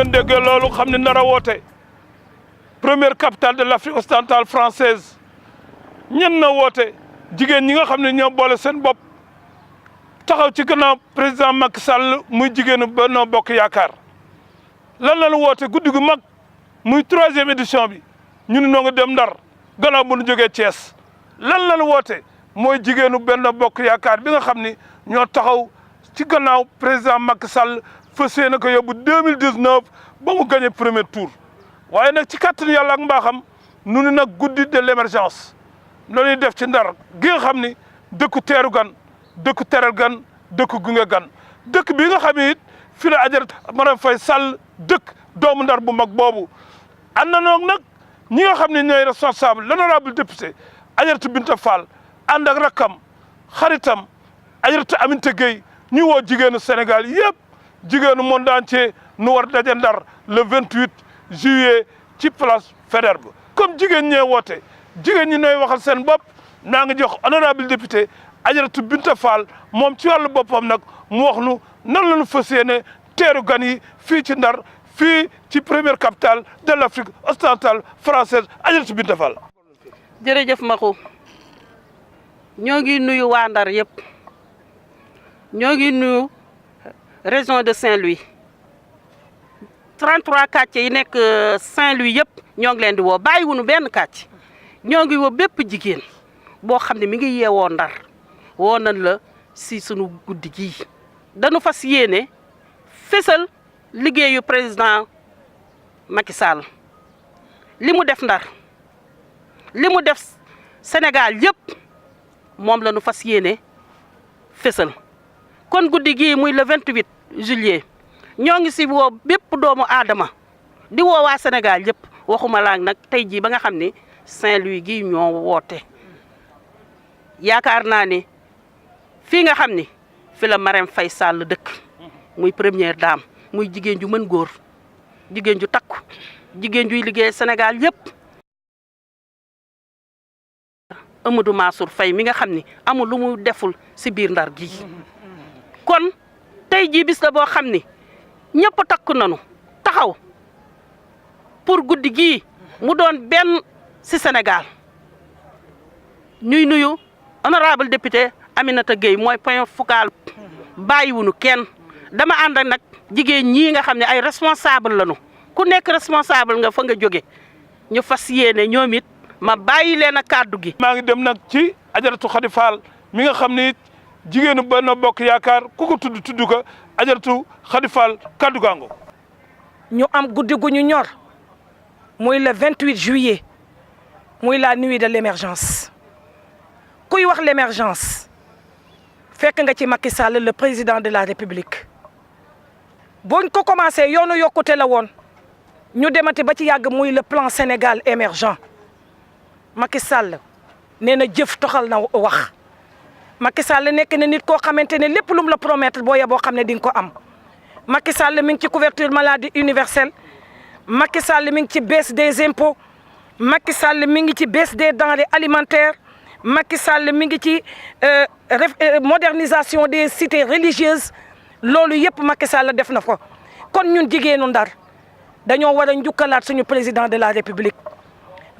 ngeen déggee loolu xam ne nar a woote première capitale de l'Afrique occidentale française ñen na woote jigéen ñi nga xam ne ñoo boole seen bopp taxaw ci gannaaw président Macky Sall muy jigéenu Benno Bokk Yaakaar lan la woote guddi gu mag muy 3e édition bi ñu ne noo nga dem Ndar gannaaw bu ñu jógee Thiès lan la woote mooy jigéenu Benno Bokk Yaakaar bi nga xam ni ñoo taxaw ci gannaaw président Macky Sall fas yéene ko yóbbu 2019 ba mu gagné premier tour waaye nag ci kàttanu yàlla ak mbaaxam nu ni nag guddi de l'émergence noonu def ci Ndar gi nga xam ni dëkku teeru gan dëkku teral gan dëkku gunge gan dëkk bi nga xam ne it fi la Adjaratou Marème Faye Sall dëkk doomu Ndar bu mag boobu ànd na noog nag ñi nga xam ne ñooy responsable l'honorable député Adjaratou Binta Fall ànd ak rakkam xaritam Adjaratou Aminata Gueye ñu woo jigéenu Sénégal yëpp jigéenu monde entier nu war daje Ndar le 28 juillet ci place Faidherbe comme jigéen ñee woote jigéen ñi nooy waxal seen bopp naa ngi jox honorable député Adjaratou Binta Fall moom ci wàllu boppam nag mu wax nu nan la ñu fas yéene teeru gan yi fii ci Ndar fii ci première capitale de l'Afrique occidentale française Adjaratou Binta Fall. jërëjëf Maxu ñoo ngi nuyu waa Ndar yëpp ñoo ngi nuyu région de Saint-Louis 33 quartiers yi nekk Saint-Louis yëpp ñoo ngi leen di woo bàyyiwunu benn quartier ñoo ngi woo bépp jigéen boo xam ne mi ngi yeewoo Ndar woo nañ la si sunu guddi gii dañu fas yéene fésal liggéeyu président Macky Sall li mu def Ndar li mu def Sénégal yëpp moom la ñu fas yéene fésal kon guddi gii muy le 28 juillet ñoo ngi si woo bépp doomu aadama di woo waa Sénégal yëpp waxuma laag nag tey jii ba nga xam ne Saint-Louis gii ñoo woote yaakaar naa ne fii nga xam ni fi la Marème Faye Sall dëkk muy première dame muy jigéen ju mën góor jigéen ju takku jigéen juy liggéey Sénégal yëpp Amadou Mansour Faye mi nga xam ni amul lu mu deful si biir Ndar gi kon tey jii bis la boo xam ni ñëpp takku nanu taxaw pour guddi gii mu doon benn si Sénégal ñuy nuyu honorable député Aminata Gueye mooy point focal bàyyiwunu kenn dama ànd ak nag jigéen ñii nga xam ne ay responsable lañu ku nekk responsable nga fa nga jóge ñu fas yéene ñoom it ma bàyyi leen a kàddu gi. maa ngi dem nag ci Adjaratou Khady Fall mi nga xam ni jigéenu Benno Bokk Yaakaar ku ko tudd ko Adjaratou Khady Fall kàddu gaango ñu am guddi gu ñu ñor muy le 28 juillet muy la nuit de l'émergence kuy wax l'émergence fekk nga ci Macky Sall le président de la République boñ ko commencé yoonu yokkute la woon ñu demati ba ci yàgg muy le plan Sénégal émergent Macky Sall nee na jëf toxal na wax Macky Sall nekk na nit koo xamante ne lépp lu mu la promettre boo yeboo xam ne di nga ko am Macky Sall mi ngi ci couverture maladie universelle Macky Sall mi ngi ci baisse des impôts Macky Sall mi ngi ci baisse des denrées alimentaires Macky Sall mi ngi ci modernisation des cités religieuses loolu yëpp Macky Sall def na ko kon ñun jigéenu Ndar dañoo war a njukkalaat suñu président de la République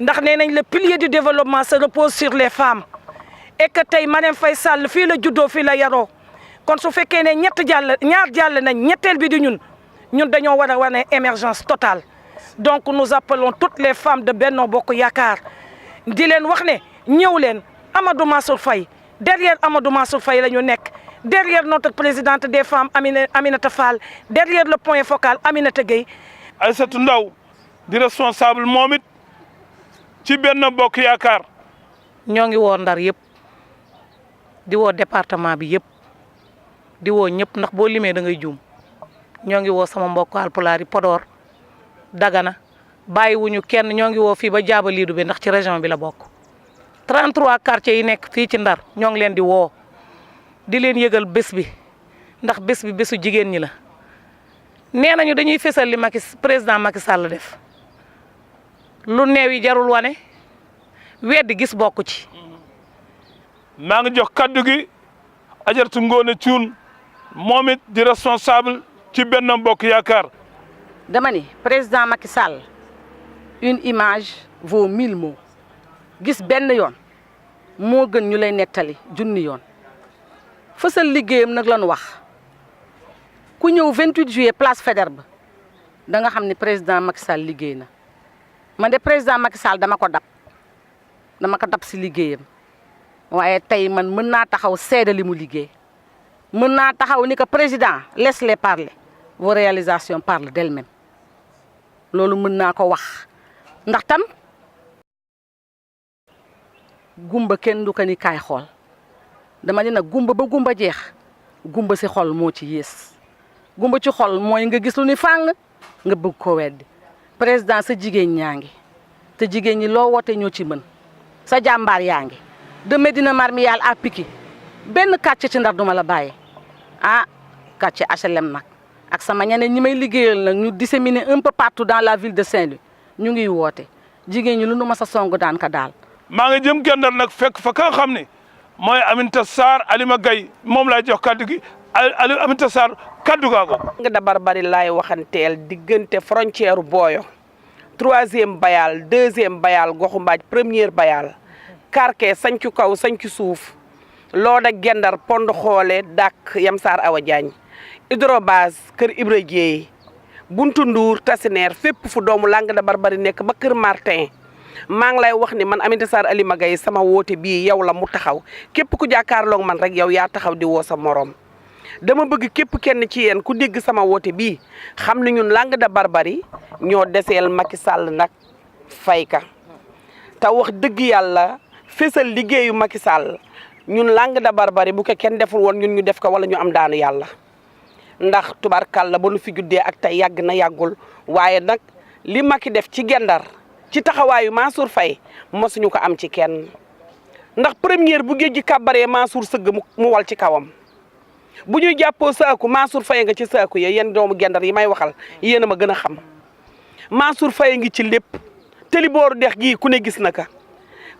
ndax nee nañ le pilier du développement se repose sur les femmes et que tey Marème Faye Sall fii la juddoo fii la yaroo kon su fekkee ne ñaar jàll nañ ñetteel bi di ñun dañoo war a wane émergence totale donc nous appelons toutes les femmes de Benno Bokk Yaakaar di leen wax ne ñëw leen Amadou Mansour Faye derrière Amadou Mansour Faye la ñu nekk derrière notre présidente des femmes Aminata Fall derrière le point focal Aminata Gueye. Aïssatou Ndaw di responsable moom it ci Benno Bokk Yaakaar. ñoo ngi woo Ndar yëpp di woo département bi yëpp di woo ñëpp ndax boo limee da ngay juum ñoo ngi woo sama mbokk Alpulaar yi Podor Dagana bàyyiwuñu kenn ñoo ngi woo fii ba Jaaba Liidu bi ndax ci région bi la bokk 33 quartiers yi nekk fii ci Ndar ñoo ngi leen di woo di leen yëgal bés bi ndax bés bi bésu jigéen ñi la nee nañu dañuy fésal li président Macky Sall def lu neew yi jarul wane weddi gis bokku ci. maa ngi jox kaddu gi Adjaratou Ngoné Thioune moom it di responsable ci Benno Bokk Yaakaar. dama ni président Macky Sall une image vaut 1000 mots gis benn yoon moo gën ñu lay nettali junni yoon fësal liggéeyam nag lañu wax ku ñëw 28 juillet place Faidherbe da nga xam ni président Macky Sall liggéey na man de président Macky Sall dama ko dab si liggéeyam waaye tey man mën naa taxaw seede li mu liggéey mën naa taxaw ni que président laisse-les parler vos réalisations parlent d'elles-mêmes loolu mën naa ko wax ndax tam gumba kenn du ko ni kaay xool dama ne nag gumba ba gumba jeex gumba si xol moo ci yées gumba ci xol mooy nga gis lu ni fàng nga bëgg ko weddi président sa jigéen ñaa ngi te jigéen ñi loo woote ñoo ci mën sa jàmbaar yaa ngi de Médina Marmiyal à Pikine benn quartier ci Ndar duma la bàyyi quartier HLM nag ak sama ñeneen ñi may liggéeyal nag ñu disséminer un peu partout dans la ville de Saint-Louis ñu ngi woote jigéen ñi lu nu ma sa song daan ka daal. maa ngi jëm Gendar nag fekk fa ka nga xam ne mooy Aminata Sarr Alima Gaye moom laa jox kaddu gi Aminata Sarr kaddu gaa ko. nga dabar bari laay waxanteel diggante frontière Boyo 3e bayal 2e bayal goxu mbaaj 1er bayal Karke sancu kaw sancu suuf Looda Gendar Pond Xoole Dak Yam Sarr Awa Diagne Hydrobase Kër Ibra Dieye Buntu Ndour Tasineer fépp fu doomu Langue de Barbarie nekk ba Kër Martin maa ngi lay wax ni man Aminata Sarr Alima Gaye sama woote bii yow la mu taxaw képp ku jàkkaarloog man rek yow yaa taxaw di woo sa morom dama bëgg képp kenn ci yéen ku dégg sama woote bii xam ne ñun Langue de Barbarie ñoo deseel Macky Sall nag fay ka te wax dëgg yàlla fésal liggéeyu Macky Sall ñun Langue de Barbarie bu ko kenn deful woon ñun ñu def ko wala ñu am daanu yàlla ndax tubarkàlla ba nu fi juddee ak tey yàgg na yàggul waaye nag li Macky def ci Gendar ci taxawaayu Mansour Faye mosuñu ko am ci kenn ndax première bu géej gi kàbbaree Mansour sëgg mu wal ci kawam bu ñuy jàppoo saaku Mansour Faye nga ci saaku ya yéen doomu Gendar yi may waxal yéen a ma gën a xam Mansour Faye ngi ci lépp tëli booru dex gii ku ne gis na ka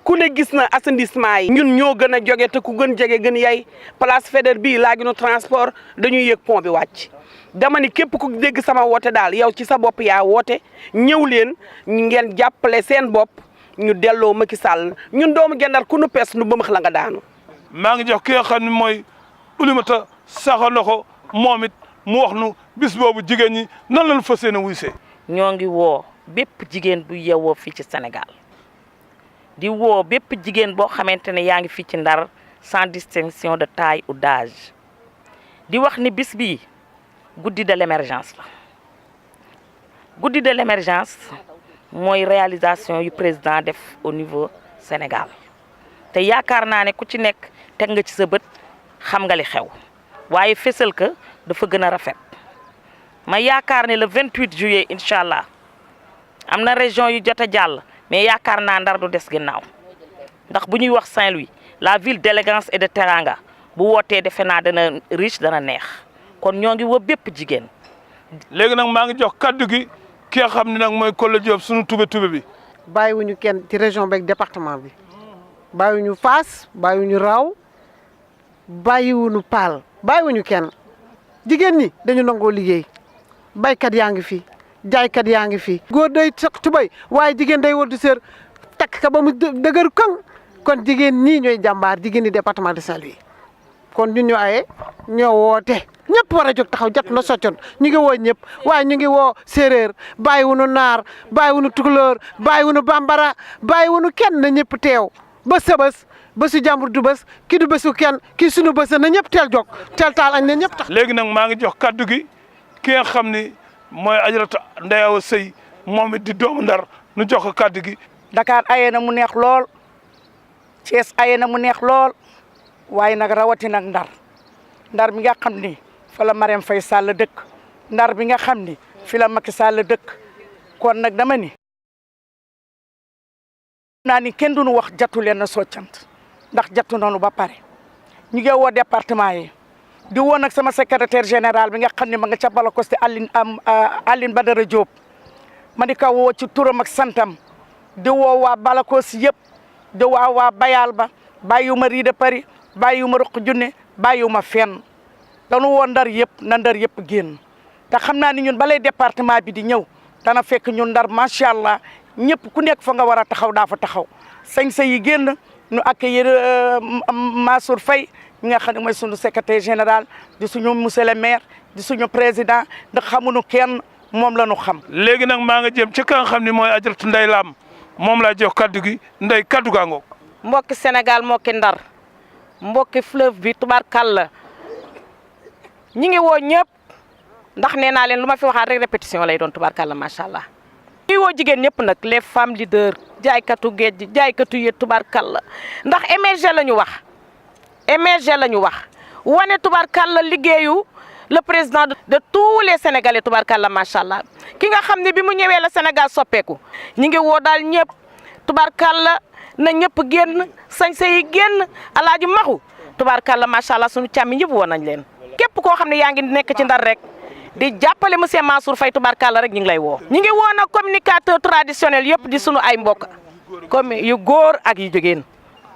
ku ne gis na assainissement yi ñun ñoo gën a jóge te ku gën jege gën yay place Faidherbe bii laagi nu transport dañuy yëg pont bi wàcc dama ni képp ku dégg sama woote daal yow ci sa bopp yaa woote ñëw leen ngeen jàppale seen bopp ñu delloo Macky Sall ñun doomu Gendar ku nu pees nu bëmax la nga daanu. maa ngi jox ki nga xam ne mooy Oulimata Sakho Ndokho moom it mu wax nu bis boobu jigéen ñi nan lañu fas yéene wuysee. ñoo ngi woo bépp jigéen bu yeewoo fii ci Sénégal di woo bépp jigéen boo xamante ne yaa ngi fii ci Ndar sans distinction de taille ou d'âge di wax ni bis bii guddi de l'émergence la guddi de l'émergence mooy réalisation yu président def au niveau Sénégal te yaakaar naa ne ku ci nekk teg nga ci sa bët xam nga li xew waaye fésal ka dafa gën a rafet ma yaakaar ne le 28 juillet incha allah am na région yu jot a jàll mais yaakaar naa Ndar du des ginnaaw ndax bu ñuy wax Saint-Louis la ville d'élégance et de teranga bu wootee defe naa dana riche dana neex kon ñoo ngi woo bépp jigéen. léegi nag maa ngi jox kaddu gi ki nga xam ne nag mooy Kolle Diop sunu tube bi. bàyyiwuñu kenn ci région beeg département bi bàyyiwuñu Fass bàyyiwuñu Raw bàyyiwuñu Paal bàyyiwuñu kenn jigéen ñi dañu nangoo liggéey baykat yaa ngi fi jaaykat yaa ngi fi. góor day sax tubay waaye jigéen day wër di sër takk ka ba mu dëgër kan kon jigéen ñii ñooy jàmbaar jigéen ñi département de Saint-Louis kon ñun ñoo aye ñoo woote ñëpp war a jóg taxaw jot na soccoon ñu ngi woo ñëpp waaye ñu ngi woo séeréer bàyyiwuñu naar bàyyiwuñu tukulóor bàyyiwuñu bambara bàyyiwuñu kenn na ñëpp teew ba sëbës ba su jàmbur du bës ki du bésu kenn kii sunu bës na ñëpp teel jóg teel taal añ na ñëpp tax. léegi nag maa ngi jox kaddu gi ki nga xam ni mooy Ajaratu Ndeye Awa Seye moom it di doomu Ndar nu jox ko kaddu gi. Dakar aye na mu neex lool Thiès aye na mu neex lool waaye nag rawati nag Ndar bi nga xam ni fa la Marème Faye Sall dëkk Ndar bi nga xam ni fi la Macky Sall dëkk kon nag dama ni naa ni kenn duñu wax jatu leen na soccant ndax jatu noonu ba pare ñu ngi woo département yi di woo nag sama secrétaire général bi nga xam ne ma nga ca Balakoste Aline Badara Diop ma di ko woo ci turam ak santam di woo waa Balakoste yëpp di woo waa Bayal ba bàyyiwuma Ride Paris bàyyiwuma Roq Junne bàyyiwuma fenn dañu woo Ndar yëpp na Ndar yëpp génn te xam naa ni ñun balay département bi di ñëw dana fekk ñun Ndar macha allah ñëpp ku nekk fa nga war a taxaw daa fa taxaw sañ-sa yi génn ñu accueillir Mansour Faye mi nga xam ne mooy suñu secrétaire général di suñu monsieur le maire di suñu président ndax xamuñu kenn moom la ñu xam. léegi nag maa nga jëm ci ka nga xam ne mooy ajaratu Ndeye Lam moom laa jox kaddu gi Ndeye kaddu gaa ngoog. mbokki Sénégal mbokki Ndar mbokki fleuve bi tubaarkàlla ñi ngi woo ñëpp ndax nee naa leen lu ma fi waxaat rek répétition lay doon tubaarkàlla macha allah. ñuy woo jigéen ñëpp nag les femmes leaders jaaykatu géej gi jaaykatu yéet tubaarkàlla ndax émerger la ñu wax émerger la ñu wax wane tubaarkàlla liggéeyu le président de tous les sénégalais tubaarkàlla macha allah ki nga xam ne bi mu ñëwee la Sénégal soppeeku ñi ngi woo daal ñëpp tubaarkàlla na ñëpp génn sañse yi génn alaaji maxu tubaarkàlla macha allah sunu càmmi ñëpp woo nañ leen képp koo xam ne yaa ngi nekk ci Ndar rek di jàppale monsieur Mansour Faye tubaarkàlla rek ñu ngi lay woo. ñu ngi woo nag communicateur traditionnel yëpp di sunu ay mbokk comme yu góor ak yu jigéen.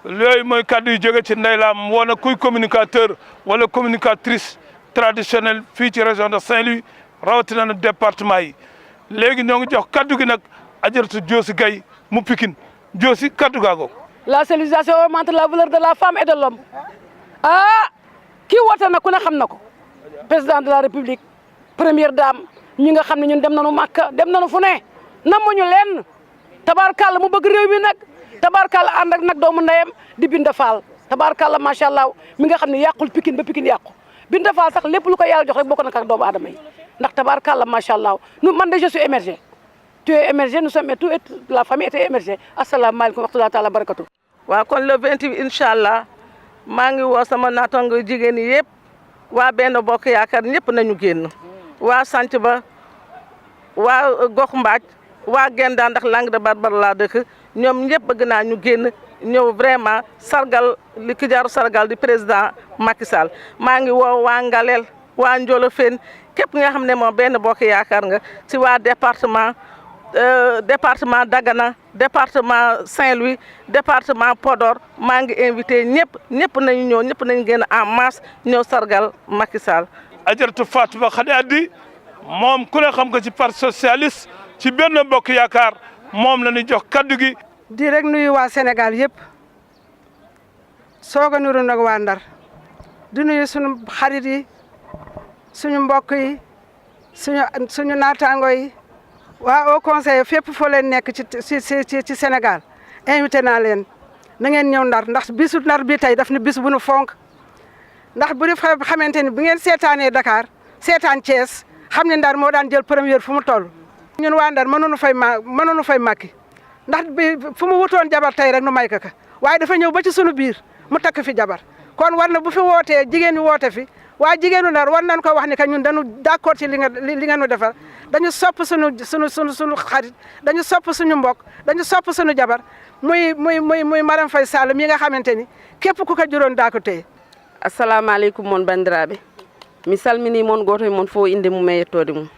yooyu mooy kaddu yu jóge ci Ndeye Lam woo na kuy communicateur wala communicatrice traditionnelle fii ci région de Saint-Louis rawatina na département yi léegi ñoo ngi jox kaddu gi nag ajaratu Diosi Gaye mu Pikine Diosi kaddu gaa googu. La civilisation augmente la valeur de la femme et de l'homme ah kii woote na ku ne xam na ko président de la république première dame ñi nga xam ne ñun dem nañu Makka dem nañu fu ne namuñu leen tabarkàlla mu bëgg réew mi nag tabarkàlla ànd ak nag doomu ndeyam di Binda Fall tabarkàlla macha allah mi nga xam ne yàqul Pikine ba Pikine yàqu Binda Fall sax lépp lu ko yàlla jox rek bokk na ak doomu aadama yi ndax tabarkàlla macha allah nu man de je suis émergé tu es émergé nous sommes tout la famille était émergée asalaamaaleykum wa rahmatulah taala barakatu. waaw kon le 28 incha allah maa ngi woo sama naataango jigéen yi yëpp waa benn bokk yaakaar ñëpp nañu génn waa sant ba waa gox mbaaj waa Gendar ndax Langue de Barbarie laa dëkk ñoom ñëpp bëgg naa ñu génn ñëw vraiment sargal li ki jaaru sargal di président Macky Sall maa ngi woo waa Ngalel waa Ndiolofène képp nga xam ne moom benn bokk yaakaar nga ci waa département Dagana département Saint-Louis département Podor maa ngi invité ñëpp nañu ñëw ñëpp nañu génn en masse ñëw sargal Macky Sall. ajaratu Fatou Khady Addi moom ku ne xam ko ci parti socialiste ci benn bokk yaakaar moom la ñu jox kaddu gi. di rek nuyu waa Sénégal yëpp soog a nuru nag waa Ndar di nuyu suñu xarit yi suñu mbokk yi suñu naataango yi waa au conseil fépp foo leen nekk ci Sénégal invité naa leen na ngeen ñëw Ndar ndax bisu Ndar bi tey daf ni bis bu nu fonk ndax bu def xamante ni bu ngeen seetaanee Dakar seetaan Thiès xam ne Ndar moo daan jël première fu mu toll. ñun waa Ndar mënuñu fay Macky ndax bi fu mu wutoon jabar tey rek nu may ka waaye dafa ñëw ba ci sunu biir mu takk fi jabar kon war na bu fi wootee jigéen ñi woote fi waa jigéenu Ndar war nañ ko wax ni que ñun dañu d'accord ci li nga nu defal dañu sopp suñu xarit dañu sopp suñu mbokk dañu sopp suñu jabar muy Marème Faye Sall mi nga xamante ni képp ku ko juróon daa ko téye. assalamu aleykum mon bandiraɓe mi salmini mon goto e mon fof inde mum e yettode mum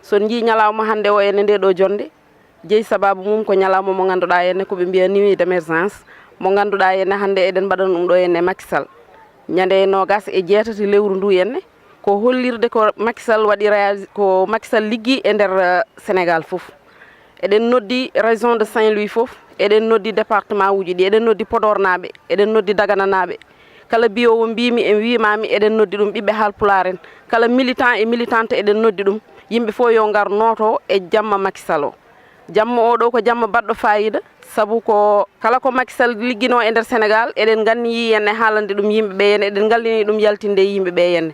son jii ñalawma hannde o ene nde ɗo jonde jeeyi sababu mum ko ñalawma mo ngannduɗaa enne koɓe mbiya nuit d' émergence mo ngannduɗaa enne hannde eɗen mbaɗana ɗum ɗo enne Macky Sall ñande nogas e jeetati lewru ndu enne ko hollirde ko Macky Sall waɗi ko Macky Sall liggi e nder Sénégal fof eɗen noddi région de Saint-Louis fof eɗen noddi département uji ɗi eɗen noddi Podor naɓe eɗen noddi Dagana naɓe kala biyowo mbimi en wimami eɗen noddi ɗum ɓiɓɓe Haalpulaar en kala militant e militante eɗen noddi ɗum yimɓe fof yo ngar noto e jamma Macky Sall o jamma oɗo ko jamma baɗɗo fayida saabu ko kala ko Macky Sall liggino e nder Sénégal eɗen ganni henne haalande ɗum yimɓeɓe henne eɗen gallini ɗum yaltinde yimɓeɓe henne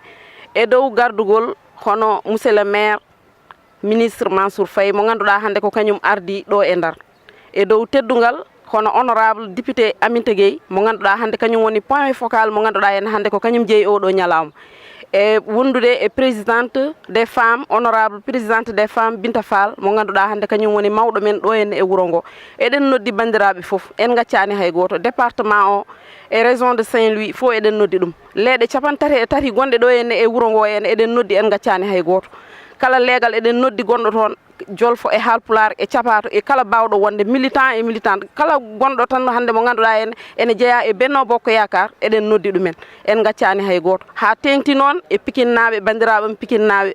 e dow gardugol hono monsieur le maire ministre Mansour Faye mo ganduɗa hande ko kañum ardi ɗo e Ndar e dow teddugal hono honorable député Aminata Gueye mo ganduɗa hande kañum woni point focal mo ganduɗa henne hande ko kañum jeeyi oɗo ñalawma e wondude e présidente des femmes honorable présidente des femmes Binta Fall mo ganduɗa hande kañum woni mawɗo men ɗo henne e wuuro ngo eɗen noddi bandiraɓe foof en gaccani hay goto département o e région de Saint-Louis fof eɗen noddi ɗum leeɗe capantati e tati gonɗe ɗo henne e wuuro ngo henne eɗen noddi en gaccani hay goto kala leegal eɗen noddi gonɗo toon jolfo e Haalpulaar e capato e kala bawɗo wonde militant e militante kala gonɗo tan hande mo ganduɗa henne ene jeeya e Benno Bokk Yakar eɗen noddi ɗumen en gaccani hay goto ha tengti noon e Pikine naɓe bandiraɓe Pikine naɓe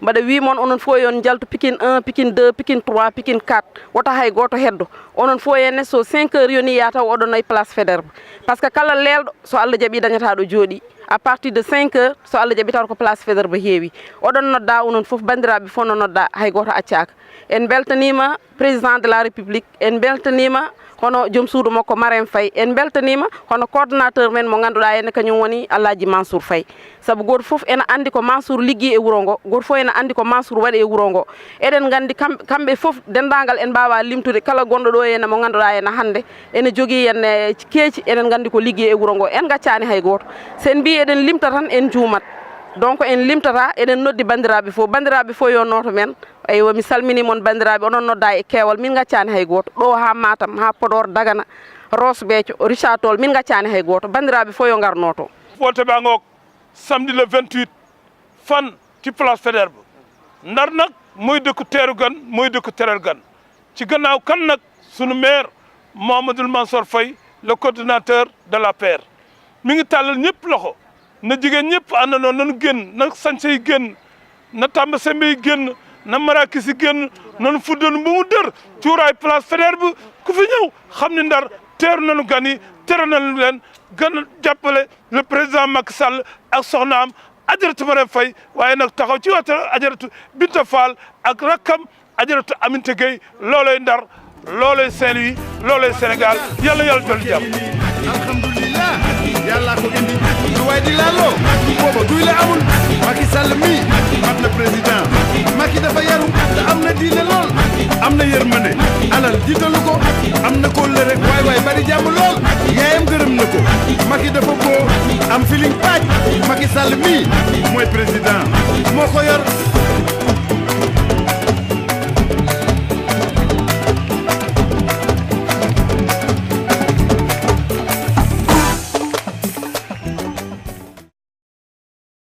mbaɗa wimon onon fof yon jaltu Pikine 1 Pikine 2 Pikine 3 Pikine 4 wota hay goto heddo onon fof henne so 5 heures yoni ya taw oɗon nayi place Faidherbe par ce que kala lelɗo so Allah jaaɓi dañata ɗo jooɗi à partir de 5 heures so Allah jaaɓi taw ko place Faidherbe heewi oɗon nodda onon fof bandiraɓe fof no nodda hay goto accaka en beltanima président de la république en beltanima hono joom suudu makko Marème Faye en beltanima hono coordonnateur men mo ganduɗa ene kañum woni Alhaji Mansour Faye saabu goto foof ene andi ko Mansour liggi e wuuro ngo goto foof ene andi ko Mansour waɗi e wuuro ngo eɗen gandi kamɓe foof dendagal en mbawa limtude kala gonɗo ɗo ene mo ganduɗa ene hande ene jogui ene keeci enen gandi ko liggi e wuuro ngo en gaccani hay goto sen mbi eɗen limta tan en juumat donc en limtata eɗen noddi bandiraɓe fof yo noto men eywa mi salmini mon bandiraɓe onon nodda e keewal min gaccani hay goto ɗo ha Matam ha Podor Dagana Ross Béthio Richard Toll min gaccani hay goto bandiraɓe fof yo gar noto woote baa ngoog samedi le 28 fan ci place Faidherbe Ndar nag mooy dëkku teeru gan mooy dëkku teral gan ci gannaaw kan nag sunu maire Mouhamadoul Mansour Faye le coordinateur de l'APR mi ngi tàllal ñëpp loxo na jigéen ñëpp àndandoo nañu génn na sañse yi génn na tàmba sembe yi génn na marakis yi génn nañu fuddoon ba mu dër cuuraay place Faidherbe ku fi ñëw xam ni Ndar teeru nañu gan yi teeru nañu leen gën a jàppale le président Macky Sall ak soxnaam Adjaratou Marème Faye waaye nag taxaw ci waxtu Adjaratou Binta Fall ak rakkam Adjaratou Aminata Gueye looloy Ndar looloy Saint-Louis looloy Sénégal yàlla yàlla dolli jàmm. alhamdulilah yàlla ko indi lu waay di laaloo booba duy la amul Macky Sall mi mat na président Macky dafa yaru te am na diine lool am na yërmande alal jiitalu ko am na kóllëre waay bari jàmm lool yaayam gërëm na ko Macky dafa boo am feeling paaj Macky Sall mi mooy président moo ko yor